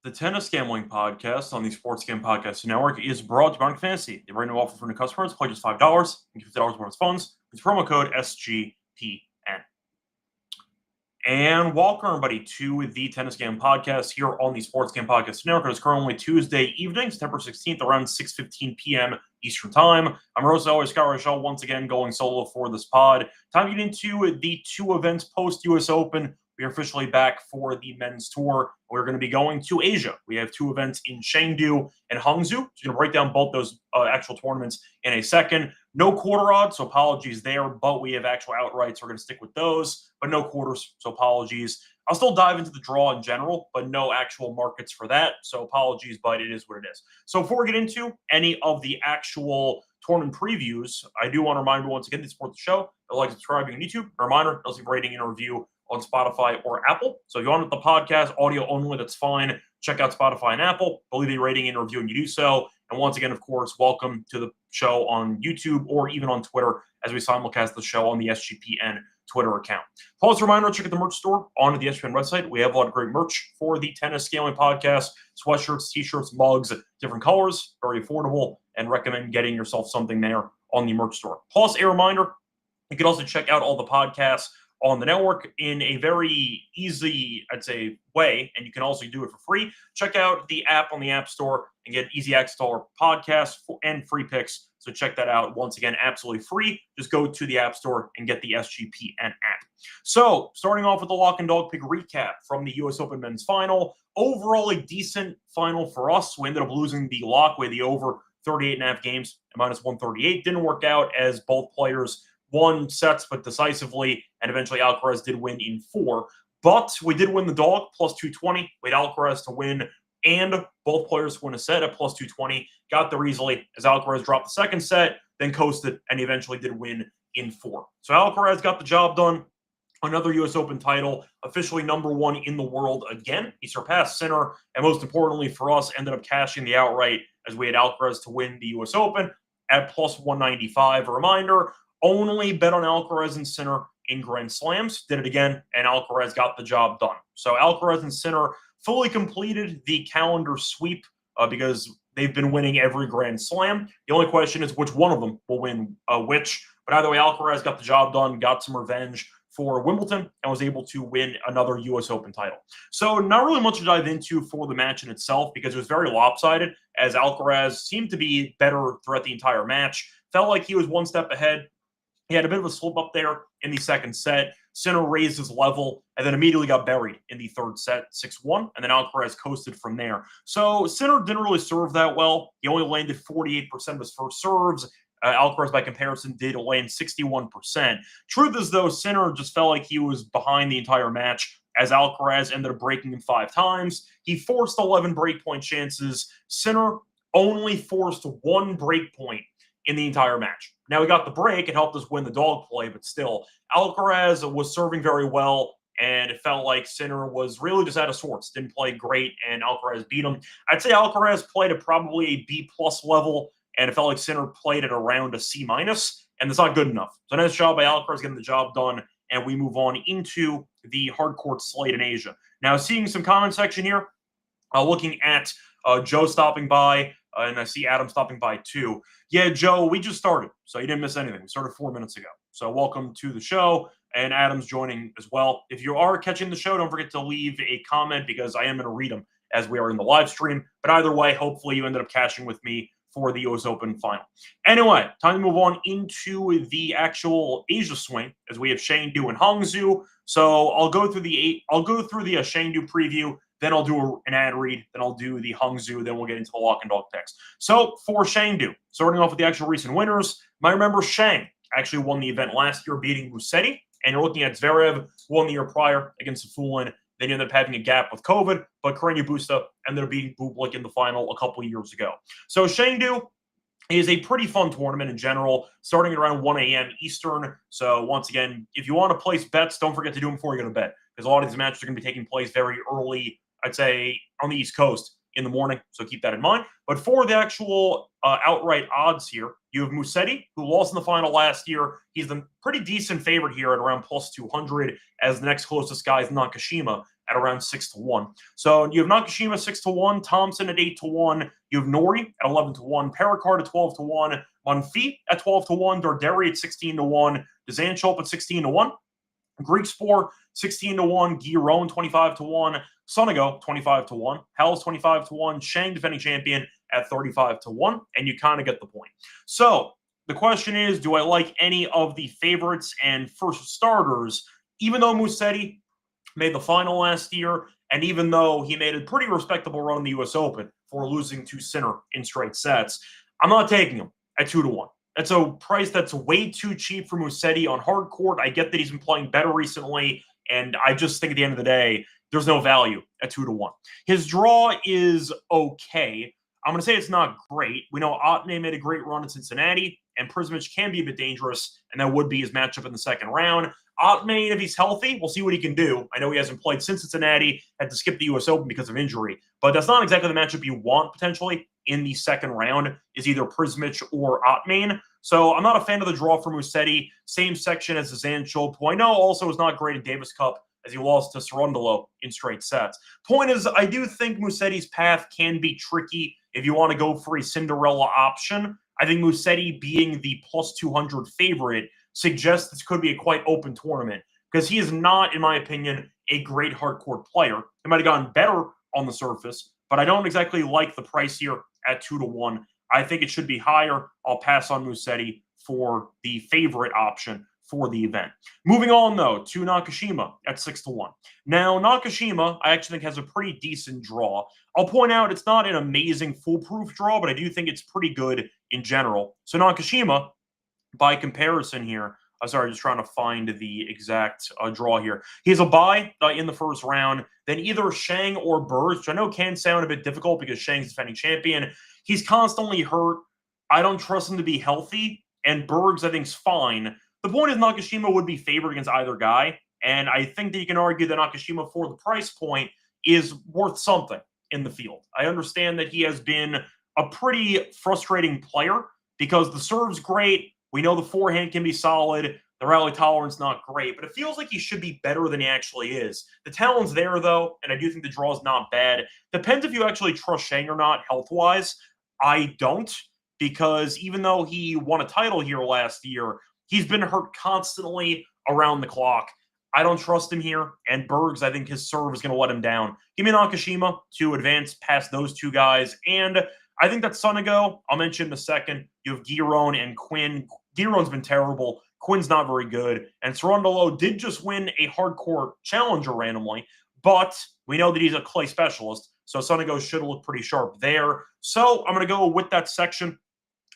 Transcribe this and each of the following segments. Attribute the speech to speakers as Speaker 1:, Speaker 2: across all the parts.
Speaker 1: The Tennis Gambling Podcast on the Sports Game Podcast Network is brought to you by Bank Fantasy. The brand new offer for new customers, play just $5 and get $50 bonus funds. It's promo code SGPN. And welcome, everybody, to the Tennis Game Podcast here on the Sports Game Podcast Network. It's currently Tuesday evening, September 16th, around 6:15 p.m. Eastern Time. I'm Rosa, always Scott Reichel, once again going solo for this pod. Time to get into the two events post-US Open. We are officially back for the men's tour. We're going to be going to Asia. We have two events in Chengdu and Hangzhou. So we're going to break down both those actual tournaments in a second. No quarter odds, so apologies there, but we have actual outrights. We're going to stick with those, but no quarters, so apologies. I'll still dive into the draw in general, but no actual markets for that, so apologies, but it is what it is. So before we get into any of the actual tournament previews, I do want to remind you once again to support the show, like subscribing on YouTube. A reminder, also rating and review on Spotify or Apple. So if you want the podcast audio only, that's fine. Check out Spotify and Apple. Leave a rating and review when you do so. And once again, of course, welcome to the show on YouTube or even on Twitter as we simulcast the show on the SGPN Twitter account. Plus, a reminder, check out the merch store on the SGPN website. We have a lot of great merch for the Tennis Scaling Podcast. Sweatshirts, t-shirts, mugs, different colors, very affordable, and recommend getting yourself something there on the merch store. Plus, a reminder, you can also check out all the podcasts on the network in a very easy, I'd say, way, and you can also do it for free. Check out the app on the App Store and get easy access to our podcasts and free picks. So check that out. Once again, absolutely free. Just go to the App Store and get the SGPN app. So starting off with the lock and dog pick recap from the US Open men's final. Overall, a decent final for us. We ended up losing the lock with the over 38.5 games at minus 138. Didn't work out as both players won sets, but decisively, and eventually Alcaraz did win in 4. But we did win the dog, plus 220. We had Alcaraz to win, and both players win a set at plus 220. Got there easily as Alcaraz dropped the second set, then coasted, and eventually did win in 4. So Alcaraz got the job done. Another U.S. Open title, officially number 1 in the world again. He surpassed Sinner, and most importantly for us, ended up cashing the outright as we had Alcaraz to win the U.S. Open at plus 195. A reminder, only bet on Alcaraz and Sinner in Grand Slams. Did it again, and Alcaraz got the job done. So Alcaraz and Sinner fully completed the calendar sweep because they've been winning every Grand Slam. The only question is which one of them will win which. But either way, Alcaraz got the job done, got some revenge for Wimbledon, and was able to win another U.S. Open title. So not really much to dive into for the match in itself because it was very lopsided as Alcaraz seemed to be better throughout the entire match. Felt like he was one step ahead. He had a bit of a slip up there in the second set. Sinner raised his level and then immediately got buried in the third set, 6-1, and then Alcaraz coasted from there. So Sinner didn't really serve that well. He only landed 48% of his first serves. Alcaraz, by comparison, did land 61%. Truth is, though, Sinner just felt like he was behind the entire match as Alcaraz ended up breaking him 5 times. He forced 11 breakpoint chances. Sinner only forced 1 breakpoint in the entire match. Now, we got the break. It helped us win the dog play, but still, Alcaraz was serving very well, and it felt like Sinner was really just out of sorts. Didn't play great, and Alcaraz beat him. I'd say Alcaraz played at probably a B-plus level, and it felt like Sinner played at around a C-minus, and that's not good enough. So nice job by Alcaraz getting the job done, and we move on into the hardcourt slate in Asia. Now, seeing some comment section here, looking at Joe stopping by, and I see Adam stopping by too. Yeah, Joe, we just started, so you didn't miss anything. We started 4 minutes ago. So welcome to the show, and Adam's joining as well. If you are catching the show, don't forget to leave a comment because I am going to read them as we are in the live stream. But either way, hopefully you ended up cashing with me for the US Open final. Anyway, time to move on into the actual Asia swing as we have Chengdu and Hangzhou. So I'll go through the Chengdu preview. Then I'll do an ad read. Then I'll do the Hangzhou. Then we'll get into the lock and dog picks. So for Chengdu, starting off with the actual recent winners, you might remember Shang actually won the event last year, beating Musetti. And you're looking at Zverev, who won the year prior against Safulin. Then you ended up having a gap with COVID, but Carreño Busta ended up beating Bublik in the final a couple of years ago. So Chengdu is a pretty fun tournament in general, starting at around 1 a.m. Eastern. So once again, if you want to place bets, don't forget to do them before you go to bed, because a lot of these matches are going to be taking place very early, I'd say, on the East Coast in the morning. So keep that in mind. But for the actual outright odds here, you have Musetti, who lost in the final last year. He's the pretty decent favorite here at around plus 200, as the next closest guy is Nakashima at around 6-1. So you have Nakashima 6-1, Thompson at 8-1. You have Nori at 11-1, Perricard at 12-1, Monfils at 12-1, Darderi at 16-1, Dzanchop at 16-1. Greek Spore 16-1, Giron 25-1, Sonego 25-1, Hell's 25-1, Shang defending champion at 35-1, and you kind of get the point. So the question is, do I like any of the favorites and first starters, even though Musetti made the final last year, and even though he made a pretty respectable run in the U.S. Open for losing to Sinner in straight sets? I'm not taking him at 2-1. That's a price that's way too cheap for Musetti on hard court. I get that he's been playing better recently, and I just think at the end of the day, there's no value at 2-1. His draw is okay. I'm going to say it's not great. We know Otney made a great run in Cincinnati, and Prismic can be a bit dangerous, and that would be his matchup in the second round. Otney, if he's healthy, we'll see what he can do. I know he hasn't played since Cincinnati, had to skip the U.S. Open because of injury, but that's not exactly the matchup you want potentially in the second round, is either Prismic or Otmane. So I'm not a fan of the draw for Musetti. Same section as Dzanchop, who I know also is not great in Davis Cup as he lost to Cerundolo in straight sets. Point is, I do think Musetti's path can be tricky if you want to go for a Cinderella option. I think Musetti being the plus 200 favorite suggests this could be a quite open tournament because he is not, in my opinion, a great hardcourt player. He might have gotten better on the surface, but I don't exactly like the price here at 2-1. I think it should be higher. I'll pass on Musetti for the favorite option for the event. Moving on, though, to Nakashima at 6-1. Now, Nakashima, I actually think, has a pretty decent draw. I'll point out it's not an amazing foolproof draw, but I do think it's pretty good in general. So Nakashima, by comparison here, sorry, just trying to find the exact draw here. He has a bye in the first round, then either Shang or Burrs, which I know can sound a bit difficult because Shang's defending champion. He's constantly hurt. I don't trust him to be healthy, and Bergs, I think, is fine. The point is Nakashima would be favored against either guy, and I think that you can argue that Nakashima, for the price point, is worth something in the field. I understand that he has been a pretty frustrating player because the serve's great. We know the forehand can be solid. The rally tolerance not great, but it feels like he should be better than he actually is. The talent's there, though, and I do think the draw is not bad. Depends if you actually trust Shang or not health-wise. I don't, because even though he won a title here last year, he's been hurt constantly around the clock. I don't trust him here, and Bergs, I think his serve is going to let him down. Give me Nakashima to advance past those two guys, and I think that Sonego, I'll mention in a second. You have Giron and Quinn. Giron's been terrible. Quinn's not very good. And Cerundolo did just win a hardcourt challenger randomly, but we know that he's a clay specialist, so Sonego should look pretty sharp there. So I'm going to go with that section.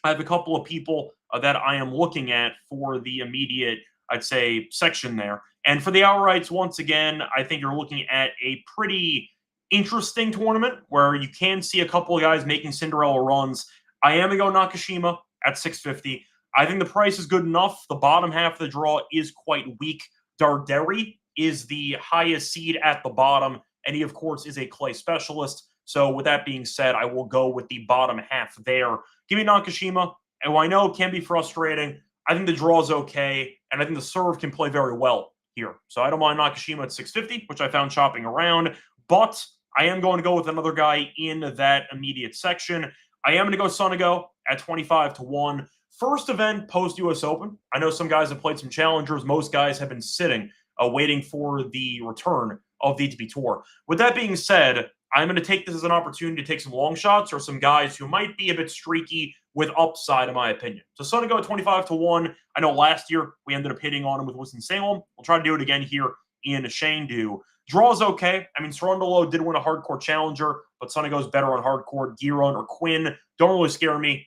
Speaker 1: I have a couple of people that I am looking at for the immediate, I'd say, section there. And for the outrights, once again, I think you're looking at a pretty interesting tournament where you can see a couple of guys making Cinderella runs. I am going to go Nakashima at 650. I think the price is good enough. The bottom half of the draw is quite weak. Darderi is the highest seed at the bottom, and he, of course, is a clay specialist. So with that being said, I will go with the bottom half there. Give me Nakashima, and I know it can be frustrating. I think the draw is okay, and I think the serve can play very well here. So I don't mind Nakashima at 650, which I found shopping around, but I am going to go with another guy in that immediate section. I am going to go Sonego at 25-1. First event post-U.S. Open. I know some guys have played some challengers. Most guys have been sitting, waiting for the return of the ATP Tour. With that being said, I'm going to take this as an opportunity to take some long shots or some guys who might be a bit streaky with upside, in my opinion. So Sonego at 25-1. I know last year we ended up hitting on him with Winston-Salem. We'll try to do it again here in Chengdu. Draw's okay. I mean, Cerundolo did win a hardcourt challenger, but Sonego's better on hardcourt. Giron or Quinn don't really scare me.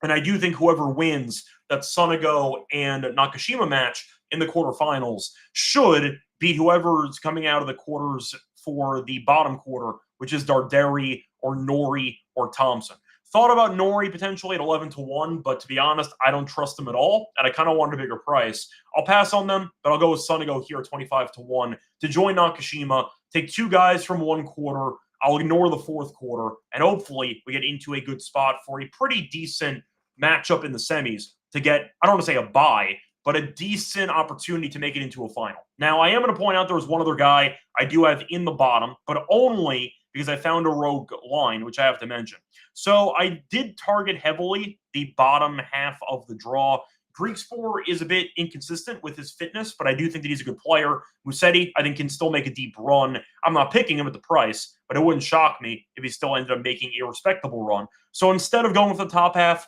Speaker 1: And I do think whoever wins that Sonego and Nakashima match in the quarterfinals should beat whoever's coming out of the quarters for the bottom quarter, which is Darderi or Nori or Thompson. Thought about Nori potentially at 11-1, but to be honest, I don't trust them at all, and I kind of wanted a bigger price. I'll pass on them, but I'll go with Sonego here at 25-1 to join Nakashima, take two guys from one quarter. I'll ignore the fourth quarter, and hopefully we get into a good spot for a pretty decent matchup in the semis to get, I don't want to say a bye, but a decent opportunity to make it into a final. Now, I am going to point out there was one other guy I do have in the bottom, but only because I found a rogue line, which I have to mention. So I did target heavily the bottom half of the draw. Greeksport is a bit inconsistent with his fitness, but I do think that he's a good player. Musetti, I think, can still make a deep run. I'm not picking him at the price, but it wouldn't shock me if he still ended up making a respectable run. So instead of going with the top half,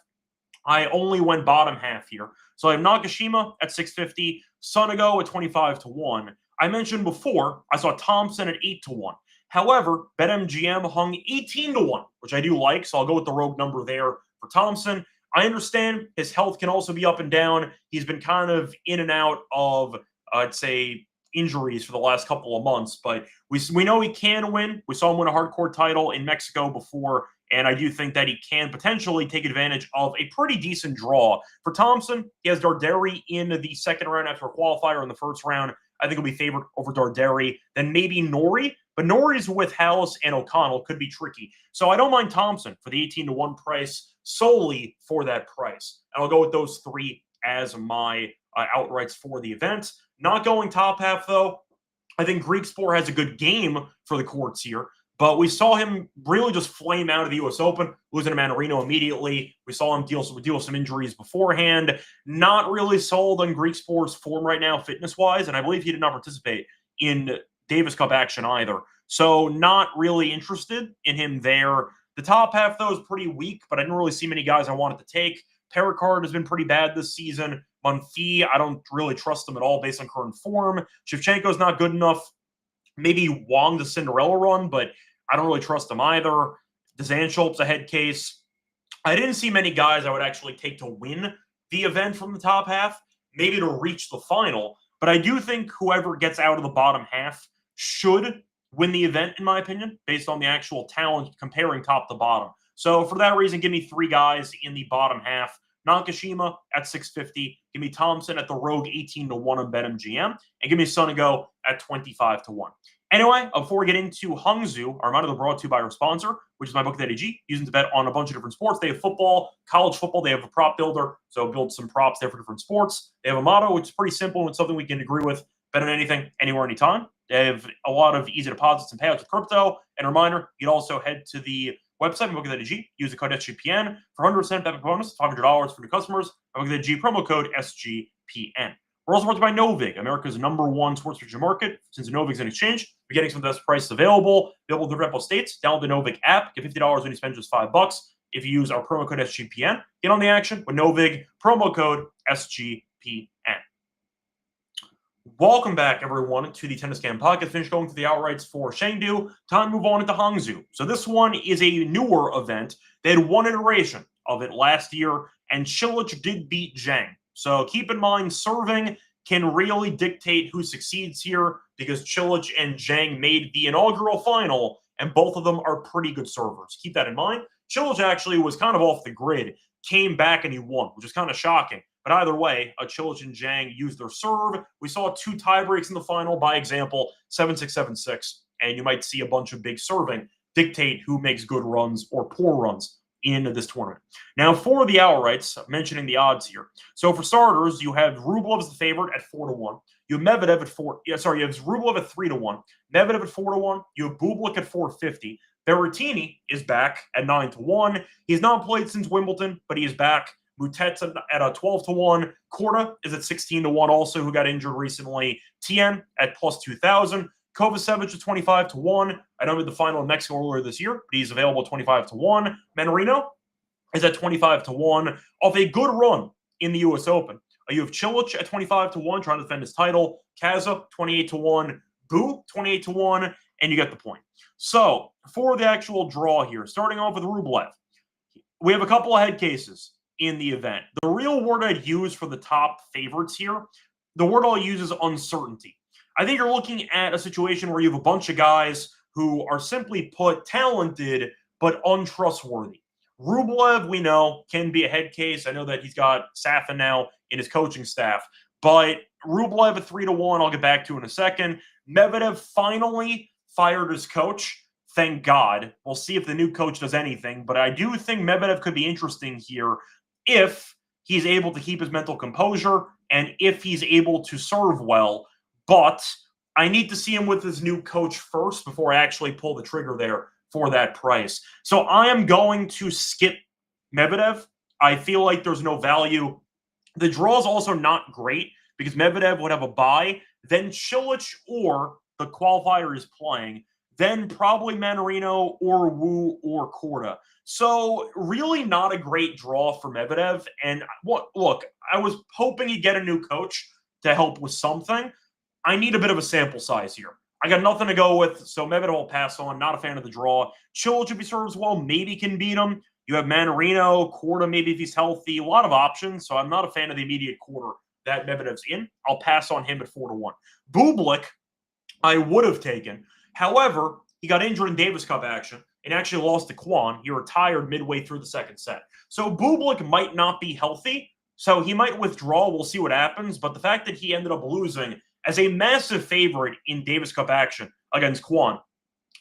Speaker 1: I only went bottom half here. So I have Nakashima at 650, Sonego at 25-1. I mentioned before, I saw Thompson at 8-1. However, BetMGM hung 18-1, which I do like, so I'll go with the rogue number there for Thompson. I understand his health can also be up and down. He's been kind of in and out of, I'd say, injuries for the last couple of months, but we know he can win. We saw him win a hardcore title in Mexico before, and I do think that he can potentially take advantage of a pretty decent draw. For Thompson, he has Darderi in the second round after a qualifier in the first round. I think he'll be favored over Darderi. Then maybe Nori, but Nori's with Hallis and O'Connell could be tricky. So I don't mind Thompson for the 18-1 price solely for that price. And I'll go with those three as my outrights for the event. Not going top half, though. I think Greeksport has a good game for the courts here, but we saw him really just flame out of the U.S. Open, losing to Manarino immediately. We saw him deal with some injuries beforehand. Not really sold on Greeksport's form right now, fitness-wise, and I believe he did not participate in Davis Cup action either. So not really interested in him there. The top half, though, is pretty weak, but I didn't really see many guys I wanted to take. Pericard has been pretty bad this season. Monfils, I don't really trust him at all based on current form. Shevchenko's not good enough. Maybe Wong the Cinderella run, but I don't really trust him either. Dzanschulp's a head case. I didn't see many guys I would actually take to win the event from the top half, maybe to reach the final. But I do think whoever gets out of the bottom half should win the event, in my opinion, based on the actual talent comparing top to bottom. So for that reason, give me three guys in the bottom half. Nakashima at 650. Give me Thompson at the rogue 18-1 on BetMGM. And give me Sonego at 25-1. Anyway, before we get into Hangzhou, our reminder, they're brought to you by our sponsor, which is my book at ADG, using to bet on a bunch of different sports. They have football, college football. They have a prop builder, so build some props there for different sports. They have a motto, which is pretty simple and it's something we can agree with. Bet on anything, anywhere, anytime. They have a lot of easy deposits and payouts with crypto. And a reminder, you can also head to the website, my book at ADG, use the code SGPN for 100% bet bonus, $500 for new customers. My book at ADG, promo code SGPN. We're also brought to you by Novig, America's #1 sports futures market. Since Novig's an exchange, we're getting some of the best prices available in the Repo states. Download the Novig app. Get $50 when you spend just $5. If you use our promo code SGPN, get on the action with Novig, promo code SGPN. Welcome back, everyone, to the Tennis Scam Podcast. Finished going through the outrights for Chengdu. Time to move on into Hangzhou. So this one is a newer event. They had one iteration of it last year, and Cilic did beat Zhang. So keep in mind, serving can really dictate who succeeds here because Cilic and Zhang made the inaugural final, and both of them are pretty good servers. Keep that in mind. Cilic actually was kind of off the grid, came back and he won, which is kind of shocking. But either way, Cilic and Zhang used their serve. We saw 2 tie breaks in the final, by example, 7-6, 7-6, and you might see a bunch of big serving dictate who makes good runs or poor runs in this tournament. Now, for the outrights, mentioning the odds here. So for starters, you have Rublev as the favorite at 4-1. You have Medvedev at you have Rublev at 3-1. Medvedev at 4-1. You have Bublik at 450. Berrettini is back at 9-1. He's not played since Wimbledon, but he is back. Moutette's at a 12-1. Korda is at 16-1 also, who got injured recently. Tien at plus 2,000. Kovacevic at 25-1. I know he had the final in Mexico earlier this year, but he's available at 25-1. Manarino is at 25-1 off a good run in the U.S. Open. You have Cilic at 25-1 trying to defend his title. Kaza 28-1. Bu 28-1, and you get the point. So for the actual draw here, starting off with Rublev, we have a couple of head cases in the event. The real word I'd use for the top favorites here, the word I'll use is uncertainty. I think you're looking at a situation where you have a bunch of guys who are simply put talented but untrustworthy. Rublev, we know, can be a head case. I know that he's got Safin now in his coaching staff, but Rublev at 3-1, I'll get back to in a second. Medvedev finally fired his coach. Thank God. We'll see if the new coach does anything, but I do think Medvedev could be interesting here if he's able to keep his mental composure and if he's able to serve well. But I need to see him with his new coach first before I actually pull the trigger there for that price. So I am going to skip Medvedev. I feel like there's no value. The draw is also not great because Medvedev would have a bye, then Cilic or the qualifier is playing, then probably Manarino or Wu or Korda. So really not a great draw for Medvedev. And look, I was hoping he'd get a new coach to help with something. I need a bit of a sample size here. I got nothing to go with, so Medvedev will pass on. Not a fan of the draw. Cilic, if he serves well, maybe can beat him. You have Manarino, Korda, maybe if he's healthy. A lot of options, so I'm not a fan of the immediate quarter that Medvedev's in. I'll pass on him at 4-1. Bublik, I would have taken. However, he got injured in Davis Cup action and actually lost to Kwon. He retired midway through the second set. So Bublik might not be healthy, so he might withdraw. We'll see what happens. But the fact that he ended up losing as a massive favorite in Davis Cup action against Kwon.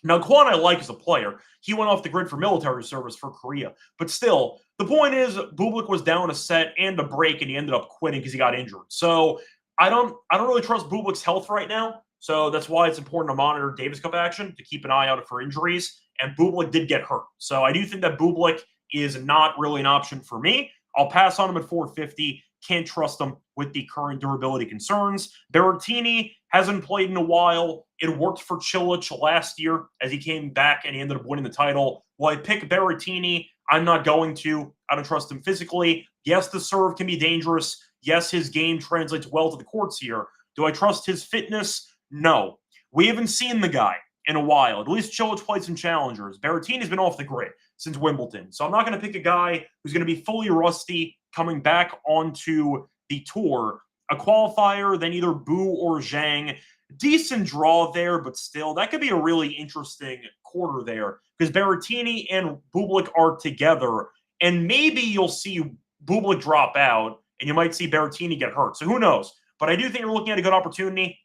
Speaker 1: Now, Kwon I like as a player. He went off the grid for military service for Korea. But still, the point is Bublik was down a set and a break, and he ended up quitting because he got injured. So I don't really trust Bublik's health right now. So that's why it's important to monitor Davis Cup action, to keep an eye out for injuries. And Bublik did get hurt. So I do think that Bublik is not really an option for me. I'll pass on him at 450. Can't trust him with the current durability concerns. Berrettini hasn't played in a while. It worked for Cilic last year as he came back and he ended up winning the title. Will I pick Berrettini? I'm not going to. I don't trust him physically. Yes, the serve can be dangerous. Yes, his game translates well to the courts here. Do I trust his fitness? No. We haven't seen the guy in a while. At least Cilic played some challengers. Berrettini's been off the grid since Wimbledon. So I'm not going to pick a guy who's going to be fully rusty coming back onto the tour. A qualifier, then either Bu or Zhang. Decent draw there, but still, that could be a really interesting quarter there because Berrettini and Bublik are together, and maybe you'll see Bublik drop out, and you might see Berrettini get hurt. So who knows? But I do think you're looking at a good opportunity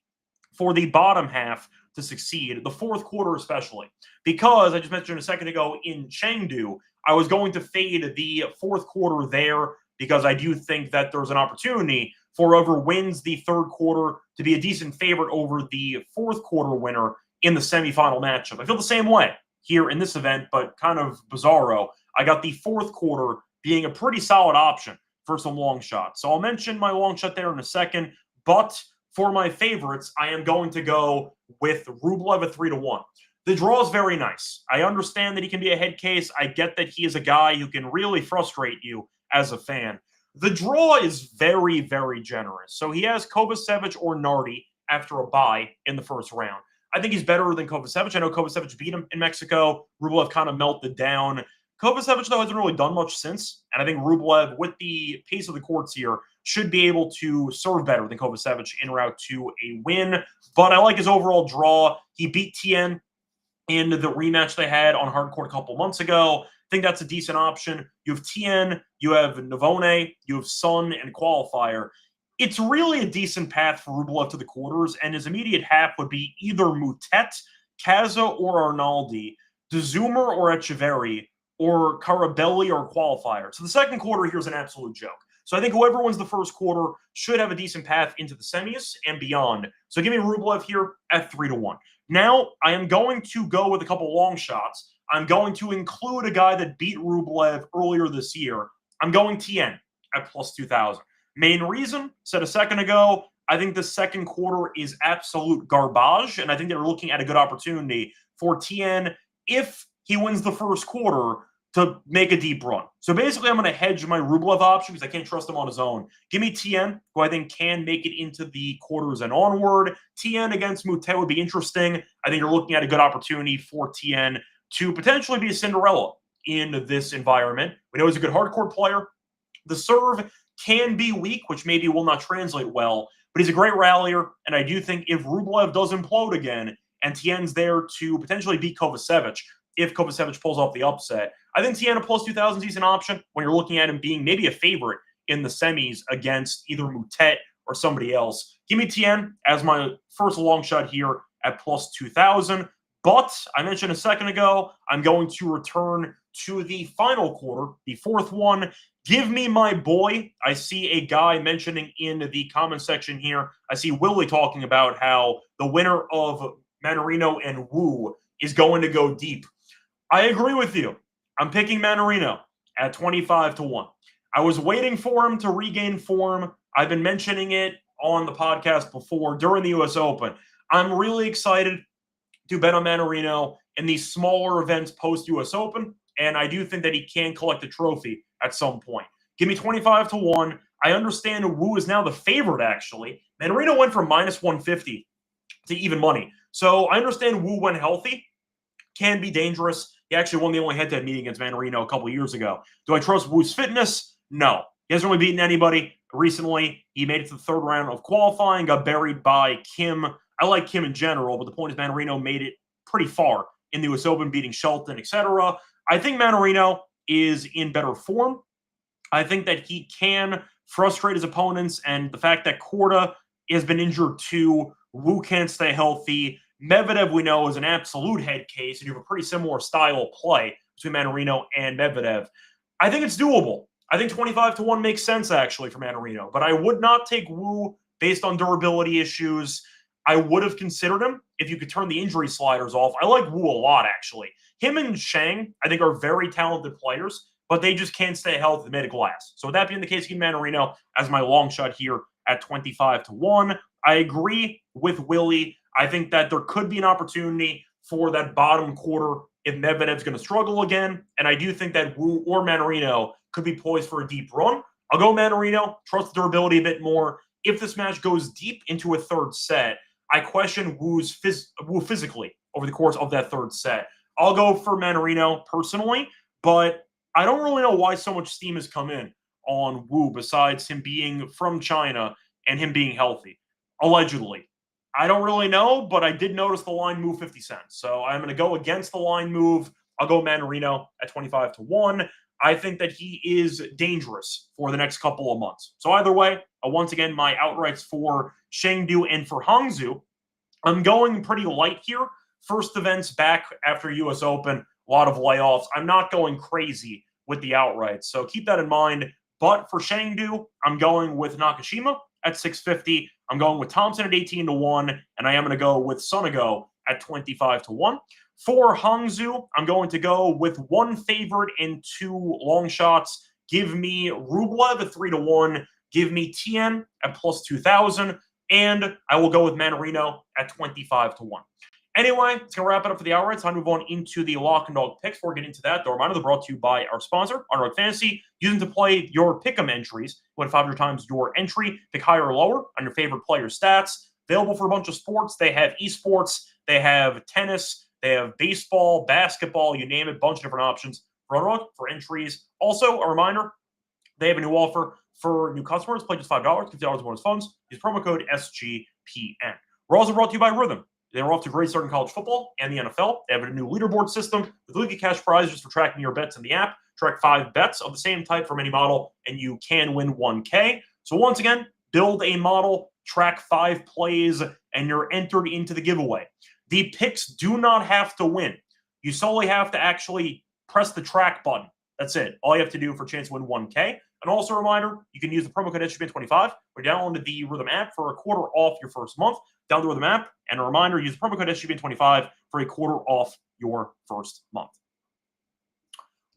Speaker 1: for the bottom half to succeed, the fourth quarter especially, because I just mentioned a second ago in Chengdu, I was going to fade the fourth quarter there because I do think that there's an opportunity for whoever wins the third quarter to be a decent favorite over the fourth quarter winner in the semifinal matchup. I feel the same way here in this event, but kind of bizarro. I got the fourth quarter being a pretty solid option for some long shots. So I'll mention my long shot there in a second, but for my favorites, I am going to go with Rublev at 3-1. The draw is very nice. I understand that he can be a head case. I get that he is a guy who can really frustrate you as a fan. The draw is very, very generous. So he has Kovacevic or Nardi after a bye in the first round. I think he's better than Kovacevic. I know Kovacevic beat him in Mexico. Rublev kind of melted down. Kovacevic, though, hasn't really done much since. And I think Rublev, with the pace of the courts here, should be able to serve better than Kovacevic en route to a win. But I like his overall draw. He beat Tien in the rematch they had on hardcourt a couple months ago. I think that's a decent option. You have Tien, you have Navone, you have Sun, and qualifier. It's really a decent path for Rublev to the quarters, and his immediate half would be either Mutet, Kaza, or Arnaldi, De Zoomer or Echeverry, or Carabelli or qualifier. So the second quarter here is an absolute joke. So I think whoever wins the first quarter should have a decent path into the semis and beyond. So give me Rublev here at 3-1. Now, I am going to go with a couple long shots. I'm going to include a guy that beat Rublev earlier this year. I'm going Tien at plus 2,000. Main reason, said a second ago, I think the second quarter is absolute garbage, and I think they're looking at a good opportunity for Tien, if he wins the first quarter, to make a deep run. So basically, I'm going to hedge my Rublev option because I can't trust him on his own. Give me Tien, who I think can make it into the quarters and onward. Tien against Mutet would be interesting. I think you're looking at a good opportunity for Tien to potentially be a Cinderella in this environment. We know he's a good hardcourt player. The serve can be weak, which maybe will not translate well, but he's a great rallier, and I do think if Rublev does implode again and Tien's there to potentially beat Kovacevic, if Kovacevic pulls off the upset, I think Tien at plus 2,000 is a decent option when you're looking at him being maybe a favorite in the semis against either Mutet or somebody else. Give me Tien as my first long shot here at plus 2,000. But I mentioned a second ago, I'm going to return to the final quarter, the fourth one. Give me my boy. I see a guy mentioning in the comment section here. I see Willie talking about how the winner of Mannarino and Wu is going to go deep. I agree with you. I'm picking Mannarino at 25-1. I was waiting for him to regain form. I've been mentioning it on the podcast before during the U.S. Open. I'm really excited to bet on Mannarino in these smaller events post-U.S. Open, and I do think that he can collect a trophy at some point. Give me 25-1. I understand Wu is now the favorite, actually. Mannarino went from minus 150 to even money. So I understand Wu, when healthy, can be dangerous. He actually won the only head-to-head meeting against Mannarino a couple years ago. Do I trust Wu's fitness? No. He hasn't really beaten anybody recently. He made it to the third round of qualifying, got buried by Kim. I like Kim in general, but the point is Mannarino made it pretty far in the U.S. Open, beating Shelton, etc. I think Mannarino is in better form. I think that he can frustrate his opponents, and the fact that Korda has been injured too, Wu can't stay healthy. Medvedev, we know, is an absolute head case, and you have a pretty similar style of play between Mannarino and Medvedev. I think it's doable. I think 25-1 makes sense, actually, for Mannarino, but I would not take Wu based on durability issues. I would have considered him if you could turn the injury sliders off. I like Wu a lot, actually. Him and Shang, I think, are very talented players, but they just can't stay healthy mid glass. So with that being the case, give Mannarino as my long shot here at 25-1. I agree with Willie. I think that there could be an opportunity for that bottom quarter if Medvedev's going to struggle again, and I do think that Wu or Mannarino could be poised for a deep run. I'll go Mannarino, trust the durability a bit more. If this match goes deep into a third set, I question Wu physically over the course of that third set. I'll go for Mannarino personally, but I don't really know why so much steam has come in on Wu besides him being from China and him being healthy, allegedly. I don't really know, but I did notice the line move 50 cents. So I'm going to go against the line move. I'll go Mannarino at 25-1. I think that he is dangerous for the next couple of months. So either way, once again, my outrights for Chengdu and for Hangzhou. I'm going pretty light here. First events back after U.S. Open, a lot of layoffs. I'm not going crazy with the outrights, so keep that in mind. But for Chengdu, I'm going with Nakashima at 650. I'm going with Thompson at 18-1, and I am going to go with Sonego at 25-1. For Hangzhou, I'm going to go with one favorite and two long shots. Give me Rublev at 3-1. Give me Tien at plus 2,000. And I will go with Mannarino at 25-1. Anyway, it's going to wrap it up for the hour. It's time to move on into the lock and dog picks. Before we get into that, the reminder, they're brought to you by our sponsor, Underdog Fantasy. Use them to play your pick'em entries. Win 500 times your entry. Pick higher or lower on your favorite player stats. Available for a bunch of sports. They have esports. They have tennis. They have baseball, basketball, you name it. Bunch of different options for Underdog for entries. Also, a reminder, they have a new offer for new customers. Play just $5, $50 bonus funds. Use promo code SGPN. We're also brought to you by Rhythm. They're off to a great start in college football and the NFL. They have a new leaderboard system with league cash prizes for tracking your bets in the app. Track 5 bets of the same type from any model, and you can win $1K. So once again, build a model, track 5 plays, and you're entered into the giveaway. The picks do not have to win. You solely have to actually press the track button. That's it. All you have to do for a chance to win $1K. And also a reminder, you can use the promo code SGPN25 or download the Rhythm app for a quarter off your first month. Download the Rhythm app. And a reminder, use the promo code SGPN25 for a quarter off your first month.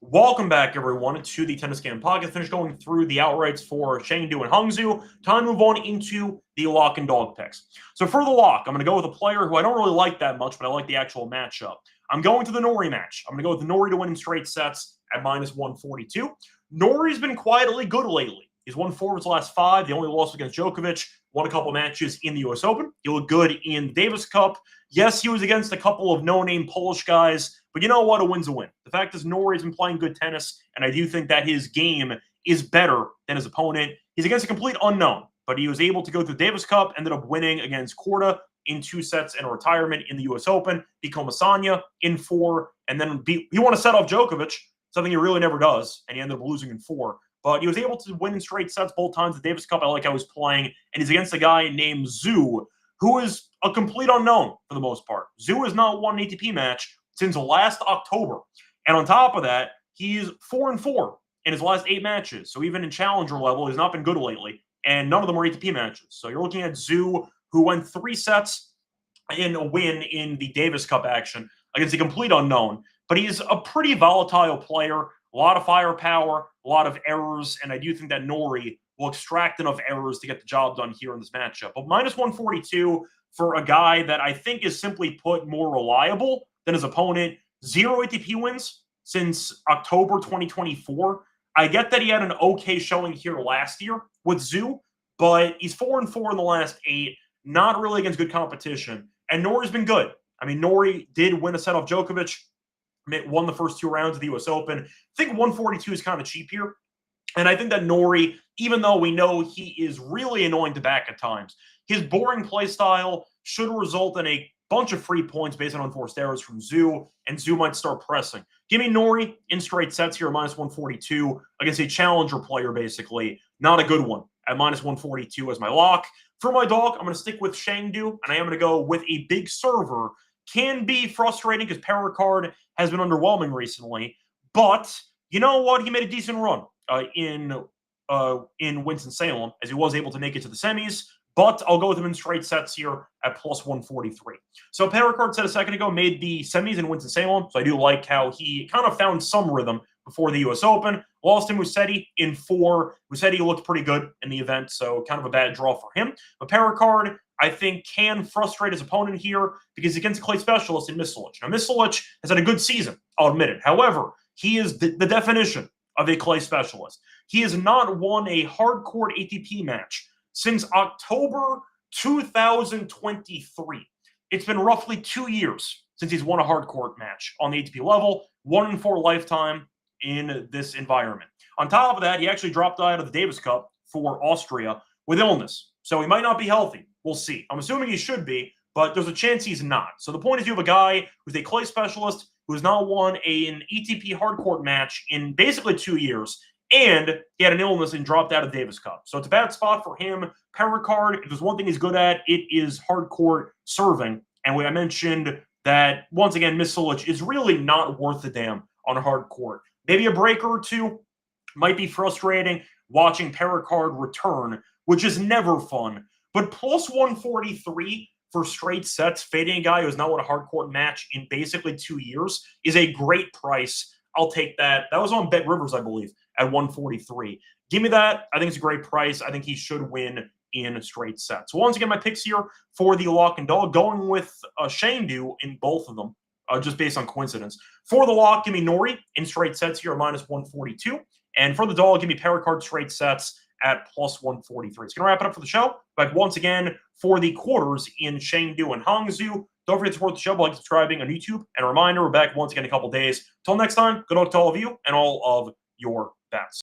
Speaker 1: Welcome back, everyone, to the Tennis Game Podcast. Finished going through the outrights for Chengdu and Hangzhou. Time to move on into the lock and dog picks. So for the lock, I'm going to go with a player who I don't really like that much, but I like the actual matchup. I'm going to the Norrie match. I'm going to go with the Norrie to win in straight sets at minus 142. Norrie's been quietly good lately. He's won 4 of his last 5. The only loss against Djokovic. Won a couple matches in the U.S. Open. He looked good in the Davis Cup. Yes, he was against a couple of no-name Polish guys, but you know what? A win's a win. The fact is Norrie's been playing good tennis, and I do think that his game is better than his opponent. He's against a complete unknown, but he was able to go through the Davis Cup, ended up winning against Korda in 2 sets and a retirement in the U.S. Open, beat Komasanya in 4, and then he won a set off Djokovic, something he really never does, and he ended up losing in 4. But he was able to win in straight sets both times. The Davis Cup, I like how he's playing. And he's against a guy named Zhu, who is a complete unknown for the most part. Zhu has not won an ATP match since last October. And on top of that, he's 4-4 in his last 8 matches. So even in challenger level, he's not been good lately. And none of them are ATP matches. So you're looking at Zhu, who went 3 sets in a win in the Davis Cup action against a complete unknown. But he's a pretty volatile player, a lot of firepower, a lot of errors, and I do think that Norrie will extract enough errors to get the job done here in this matchup. But minus 142 for a guy that I think is simply put more reliable than his opponent. 0 ATP wins since October 2024. I get that he had an okay showing here last year with Zhu, but he's 4-4 in the last 8, not really against good competition. And Norrie's been good. I mean, Norrie did win a set off Djokovic, won the first 2 rounds of the US Open. I think 142 is kind of cheap here. And I think that Norrie, even though we know he is really annoying to back at times, his boring play style should result in a bunch of free points based on unforced errors from Zhu, and Zhu might start pressing. Give me Norrie in straight sets here at minus 142 against a challenger player, basically. Not a good one at minus 142 as my lock. For my dog, I'm going to stick with Chengdu, and I am going to go with a big server. Can be frustrating because Perricard has been underwhelming recently, but you know what? He made a decent run in Winston-Salem, as he was able to make it to the semis. But I'll go with him in straight sets here at plus 143. So Perricard said a second ago made the semis in Winston-Salem, so I do like how he kind of found some rhythm before the US Open. Lost to Musetti in 4. Musetti looked pretty good in the event, so kind of a bad draw for him. But Perricard, I think, can frustrate his opponent here because he's against a clay specialist in Misolic. Now, Misolic has had a good season, I'll admit it. However, he is the definition of a clay specialist. He has not won a hardcourt ATP match since October 2023. It's been roughly 2 years since he's won a hardcourt match on the ATP level, 1-4 lifetime in this environment. On top of that, he actually dropped out of the Davis Cup for Austria with illness. So he might not be healthy. We'll see. I'm assuming he should be, but there's a chance he's not. So the point is you have a guy who's a clay specialist who has now won an ATP hardcourt match in basically 2 years, and he had an illness and dropped out of the Davis Cup. So it's a bad spot for him. Perricard, if there's one thing he's good at, it is hardcourt serving. And I mentioned that, once again, Misolic is really not worth a damn on a hard court. Maybe a breaker or two might be frustrating watching Perricard return, which is never fun. But plus 143 for straight sets, fading a guy who has not won a hard court match in basically 2 years is a great price. I'll take that. That was on Bet Rivers, I believe, at 143. Give me that. I think it's a great price. I think he should win in straight sets. So once again, my picks here for the lock and dog, going with Chengdu in both of them, just based on coincidence. For the lock, give me Norrie in straight sets here at minus 142. And for the dog, give me Perricard straight sets at plus 143. It's going to wrap it up for the show. But once again, for the quarters in Chengdu and Hangzhou, don't forget to support the show by subscribing on YouTube. And a reminder, we're back once again in a couple days. Till next time, good luck to all of you and all of your bets.